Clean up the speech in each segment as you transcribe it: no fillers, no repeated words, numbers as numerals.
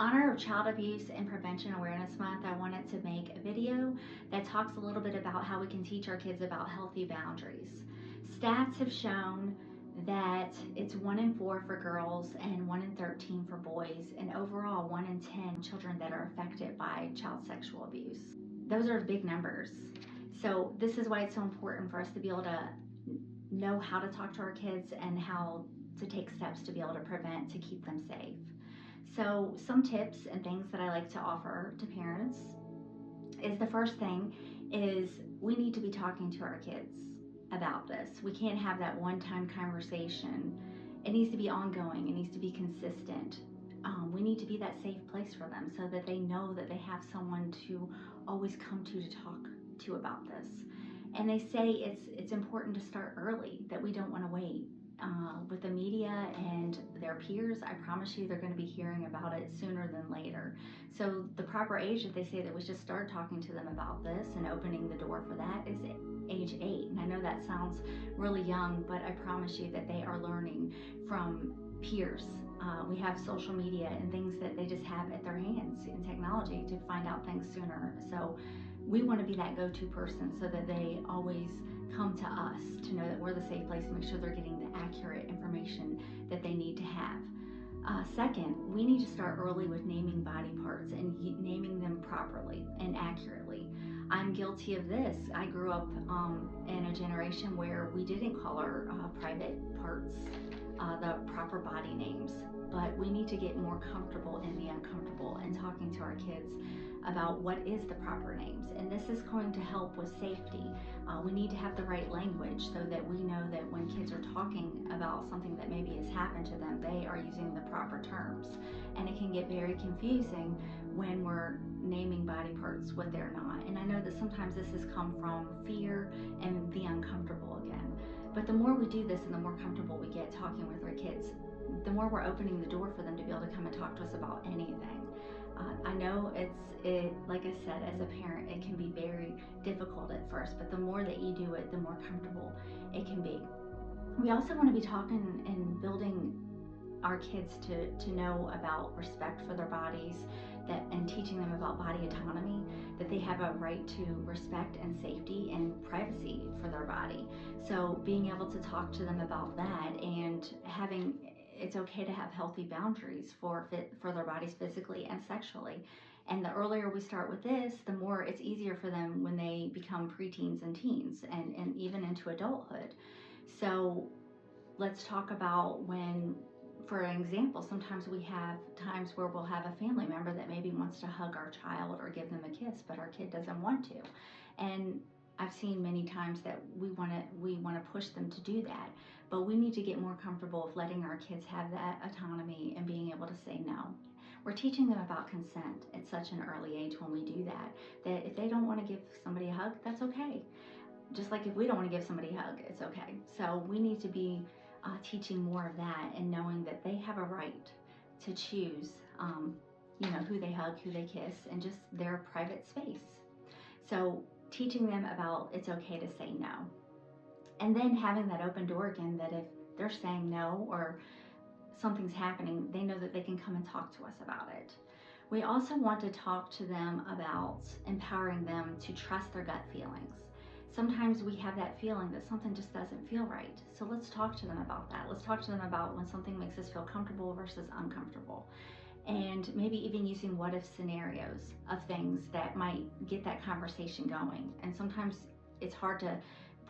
honor of Child Abuse and Prevention Awareness Month, I wanted to make a video that talks a little bit about how we can teach our kids about healthy boundaries. Stats have shown that it's 1 in 4 for girls and 1 in 13 for boys, and overall 1 in 10 children that are affected by child sexual abuse. Those are big numbers. So this is why it's so important for us to be able to know how to talk to our kids and how to take steps to be able to prevent, to keep them safe. So some tips and things that I like to offer to parents is, the first thing is we need to be talking to our kids about this. We can't have that one-time conversation. It needs to be ongoing. It needs to be consistent. We need to be that safe place for them so that they know that they have someone to always come to talk to about this. And they say it's important to start early, that we don't want to wait. With the media and their peers, I promise you they're going to be hearing about it sooner than later. So the proper age that they say that we should start talking to them about this and opening the door for that is age 8. And I know that sounds really young, but I promise you that they are learning from peers. We have social media and things that they just have at their hands in technology to find out things sooner. So we want to be that go-to person so that they always come to us to know that we're the safe place and make sure they're getting the accurate information that they need to have. Second, we need to start early with naming body parts and naming them properly and accurately. I'm guilty of this. I grew up in a generation where we didn't call our private parts the proper body names, but we need to get more comfortable in the uncomfortable and talking to our kids about what is the proper names. And this is going to help with safety. We need to have the right language so that we know that when kids are talking about something that maybe has happened to them, they are using the proper terms. And it can get very confusing when we're naming body parts what they're not. And I know that sometimes this has come from fear and the uncomfortable again. But the more we do this and the more comfortable we get talking with our kids, the more we're opening the door for them to be able to come and talk to us about anything. I know like I said, as a parent, it can be very difficult at first, but the more that you do it, the more comfortable it can be. We also want to be talking and building our kids to know about respect for their bodies, and teaching them about body autonomy, that they have a right to respect and safety and privacy for their body. So being able to talk to them about that, and it's okay to have healthy boundaries for their bodies physically and sexually. And the earlier we start with this, the more it's easier for them when they become preteens and teens and even into adulthood. So let's talk about when, for an example, sometimes we have times where we'll have a family member that maybe wants to hug our child or give them a kiss, but our kid doesn't want to. And I've seen many times that we want to push them to do that, but we need to get more comfortable with letting our kids have that autonomy and being able to say no. We're teaching them about consent at such an early age when we do that if they don't want to give somebody a hug, that's okay. Just like if we don't want to give somebody a hug, it's okay. So we need to be teaching more of that and knowing that they have a right to choose, who they hug, who they kiss, and just their private space. So teaching them about it's okay to say no. And then having that open door again, that if they're saying no or something's happening, they know that they can come and talk to us about it. We also want to talk to them about empowering them to trust their gut feelings. Sometimes we have that feeling that something just doesn't feel right. So let's talk to them about that. Let's talk to them about when something makes us feel comfortable versus uncomfortable. And maybe even using what if scenarios of things that might get that conversation going. And sometimes it's hard to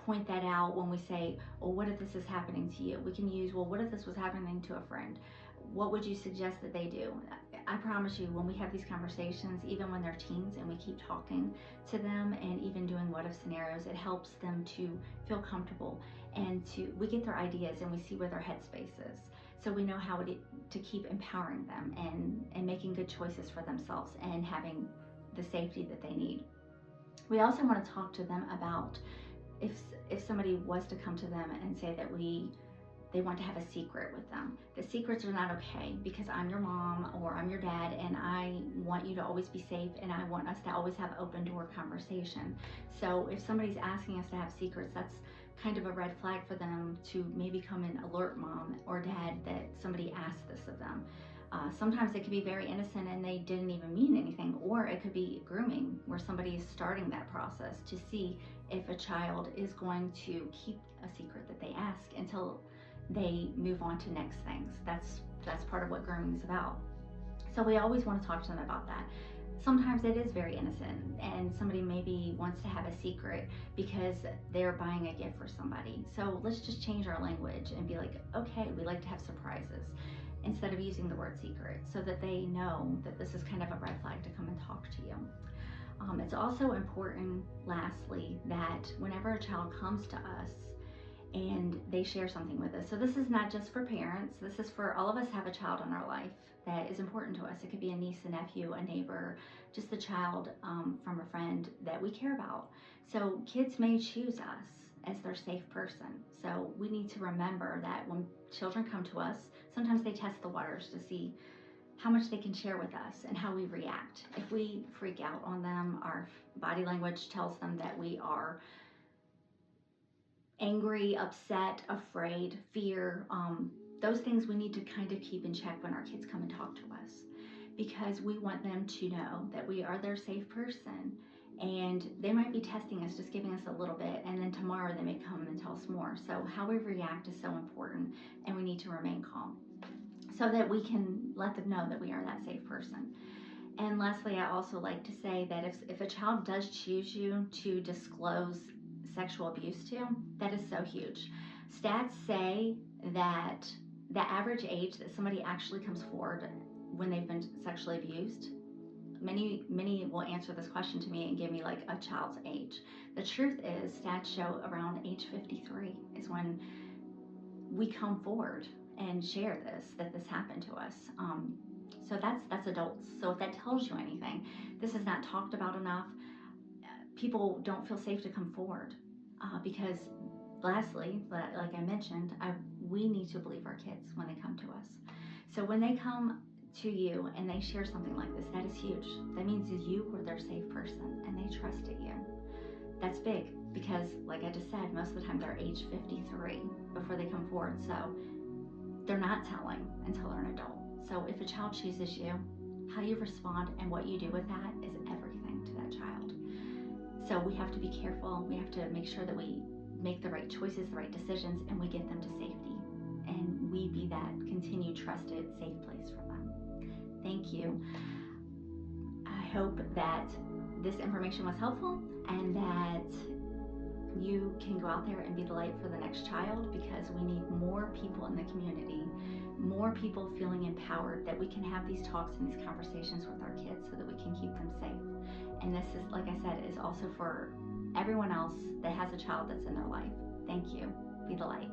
point that out when we say, well, what if this is happening to you? We can use, well, what if this was happening to a friend? What would you suggest that they do? I promise you, when we have these conversations, even when they're teens and we keep talking to them and even doing what if scenarios, it helps them to feel comfortable, and we get their ideas and we see where their headspace is. So we know how to keep empowering them and making good choices for themselves and having the safety that they need. We also want to talk to them about if somebody was to come to them and say that they want to have a secret with them. The secrets are not okay, because I'm your mom or I'm your dad and I want you to always be safe and I want us to always have open door conversation. So if somebody's asking us to have secrets, that's kind of a red flag for them to maybe come and alert mom or dad that somebody asked this of them. Sometimes it could be very innocent and they didn't even mean anything, or it could be grooming where somebody is starting that process to see if a child is going to keep a secret that they ask until they move on to next things. That's part of what grooming is about. So we always want to talk to them about that. Sometimes it is very innocent and somebody maybe wants to have a secret because they're buying a gift for somebody. So let's just change our language and be like, okay, we like to have surprises, instead of using the word secret, so that they know that this is kind of a red flag to come and talk to you. It's also important, lastly, that whenever a child comes to us and they share something with us, so this is not just for parents, this is for all of us have a child in our life that is important to us. It could be a niece, a nephew, a neighbor, just a child from a friend that we care about. So kids may choose us as their safe person. So we need to remember that when children come to us, sometimes they test the waters to see how much they can share with us and how we react. If we freak out on them, our body language tells them that we are angry, upset, afraid, fear. Those things we need to kind of keep in check when our kids come and talk to us, because we want them to know that we are their safe person. And they might be testing us, just giving us a little bit, and then tomorrow they may come and tell us more. So how we react is so important, and we need to remain calm so that we can let them know that we are that safe person. And lastly, I also like to say that if a child does choose you to disclose sexual abuse to, that is so huge. Stats say that the average age that somebody actually comes forward when they've been sexually abused, many will answer this question to me and give me like a child's age. The truth is, stats show around age 53 is when we come forward and share that this happened to us. So that's adults. So if that tells you anything, this is not talked about enough. People don't feel safe to come forward because, lastly, like I mentioned, we need to believe our kids when they come to us. So when they come to you and they share something like this, that is huge. That means you were their safe person and they trusted you. That's big because, like I just said, most of the time they're age 53 before they come forward. So they're not telling until they're an adult. So if a child chooses you, how you respond and what you do with that is everything to that child. So we have to be careful. We have to make sure that we make the right choices, the right decisions, and we get them to safety. And we be that continued, trusted, safe place for them. Thank you. I hope that this information was helpful and that you can go out there and be the light for the next child, because we need more people in the community, more people feeling empowered, that we can have these talks and these conversations with our kids so that we can keep them safe. And this is, like I said, is also for everyone else that has a child that's in their life. Thank you. Be the light.